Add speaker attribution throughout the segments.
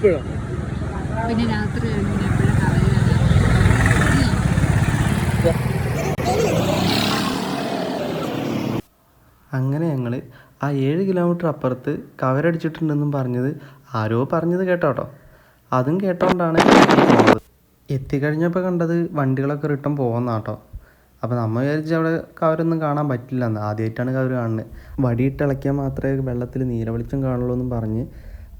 Speaker 1: പിന്നെ രാത്രി
Speaker 2: അങ്ങനെ ഞങ്ങൾ ആ 7 കിലോമീറ്റർ അപ്പുറത്ത് കവരടിച്ചിട്ടുണ്ടെന്നും പറഞ്ഞത് ആരോ പറഞ്ഞത് കേട്ടോ. അതും കേട്ടോണ്ടാണ് പോകുന്നത്. എത്തിക്കഴിഞ്ഞപ്പോൾ കണ്ടത് വണ്ടികളൊക്കെ റിട്ടേൺ പോകുന്ന കേട്ടോ. അപ്പോൾ നമ്മൾ വിചാരിച്ച് അവിടെ കവരൊന്നും കാണാൻ പറ്റില്ലെന്ന്. ആദ്യമായിട്ടാണ് കവർ കാണുന്നത്. വടിയിട്ടിളക്കിയാൽ മാത്രമേ വെള്ളത്തിൽ നീലവെളിച്ചം കാണുള്ളൂ എന്നും പറഞ്ഞ്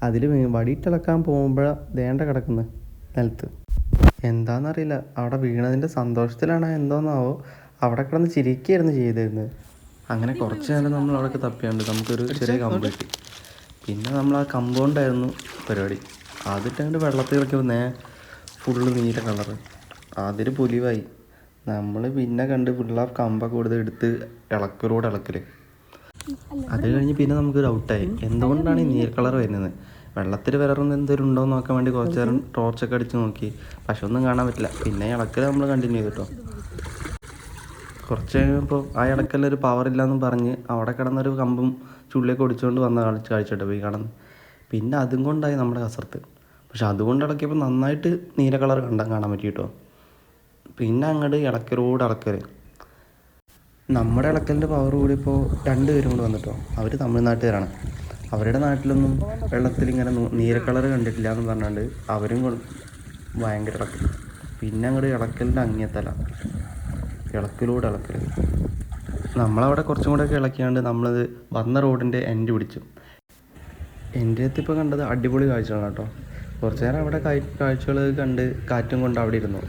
Speaker 2: അതിൽ വടിയിട്ടിളക്കാൻ പോകുമ്പോൾ ദേണ്ട കിടക്കുന്നത് നിലത്ത്. എന്താണെന്നറിയില്ല, അവിടെ വീണതിൻ്റെ സന്തോഷത്തിലാണ് എന്തോന്നാവോ അവിടെ കിടന്ന് ചിരിക്കുകയായിരുന്നു ചെയ്തിരുന്നത്. അങ്ങനെ കുറച്ച് നേരം നമ്മൾ അവിടെയൊക്കെ തപ്പിയാണ്ട് നമുക്കൊരു ചെറിയ കമ്പ് കിട്ടി. പിന്നെ നമ്മൾ ആ കമ്പൗണ്ടായിരുന്നു പരിപാടി. അതിട്ടങ്ങോട്ട് വെള്ളത്തിൽ കളിക്കുമ്പോൾ ഫുള്ള് നീല കളറ്. അതിൽ പുലിവായി. നമ്മൾ പിന്നെ കണ്ട് ഫുള്ള കമ്പൊക്കെ കൊടുത്ത് എടുത്ത് ഇളക്കലോട് ഇളക്കൽ. അത് കഴിഞ്ഞ് പിന്നെ നമുക്കൊരു ഔട്ടായി. എന്തുകൊണ്ടാണ് ഈ നീല കളർ വരുന്നത്? വെള്ളത്തിൽ വേറെ എന്തെങ്കിലും ഉണ്ടോ എന്ന് നോക്കാൻ വേണ്ടി കുറച്ച് നേരം ടോർച്ചൊക്കെ അടിച്ച് നോക്കി. പക്ഷെ ഒന്നും കാണാൻ പറ്റില്ല. പിന്നെ ഇളക്കൽ നമ്മൾ കണ്ടിന്യൂ ചെയ്തു കേട്ടോ. കുറച്ച് കഴിയുമ്പോൾ ആ ഇടയ്ക്കല്ലൊരു പവറില്ലാന്നും പറഞ്ഞ് അവിടെ കിടന്നൊരു കമ്പും ചുള്ളിയൊക്കെ ഒടിച്ചുകൊണ്ട് വന്ന കാഴ്ച പോയി കാണുന്നു. പിന്നെ അതും കൊണ്ടായി നമ്മുടെ കസർത്ത്. പക്ഷെ അതുകൊണ്ട് ഇളക്കിയപ്പോൾ നന്നായിട്ട് നീല കളർ കാണാൻ പറ്റി കേട്ടോ. പിന്നെ അങ്ങോട്ട് ഇളക്കലോട് ഇളക്കൽ. നമ്മുടെ ഇളക്കലിൻ്റെ പവർ കൂടിയപ്പോൾ 2 പേരും കൂടി വന്നിട്ടോ. അവർ തമിഴ്നാട്ടുകാരാണ്. അവരുടെ നാട്ടിലൊന്നും വെള്ളത്തിൽ ഇങ്ങനെ നീല കളർ കണ്ടിട്ടില്ല എന്ന് പറഞ്ഞാണ്ട് അവരും ഭയങ്കര ഇളക്കൽ. പിന്നെ അങ്ങോട്ട് ഇളക്കലിൻ്റെ അങ്ങേത്തല ഇളക്കലോട് ഇളക്കൽ. നമ്മളവിടെ കുറച്ചും കൂടെയൊക്കെ ഇളക്കിയാണ്ട് നമ്മളത് വന്ന റോഡിൻ്റെ എൻഡ് പിടിച്ചു. എൻ്റെ എത്തിപ്പോൾ കണ്ടത് അടിപൊളി കാഴ്ചകളാണ് കേട്ടോ. കുറച്ച് നേരം അവിടെ കാഴ്ചകൾ കണ്ട് കാറ്റും കൊണ്ട് അവിടെ ഇരുന്നു.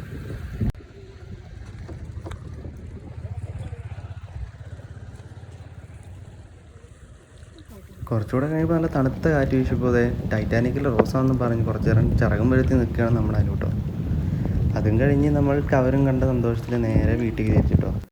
Speaker 2: കുറച്ചുകൂടെ കഴിയുമ്പോൾ നല്ല തണുത്ത കാറ്റ് വീശിയപ്പോൾ ടൈറ്റാനിക്കിലെ റോസാന്ന് പറഞ്ഞ് കുറച്ച് നേരം ചിറകും വരുത്തി നിൽക്കുകയാണ് നമ്മുടെ അതിലോട്ടോ. അതും കഴിഞ്ഞ് നമ്മൾ കവരും കണ്ട സന്തോഷത്തിൽ നേരെ വീട്ടിൽ തിരിച്ചിട്ടോ.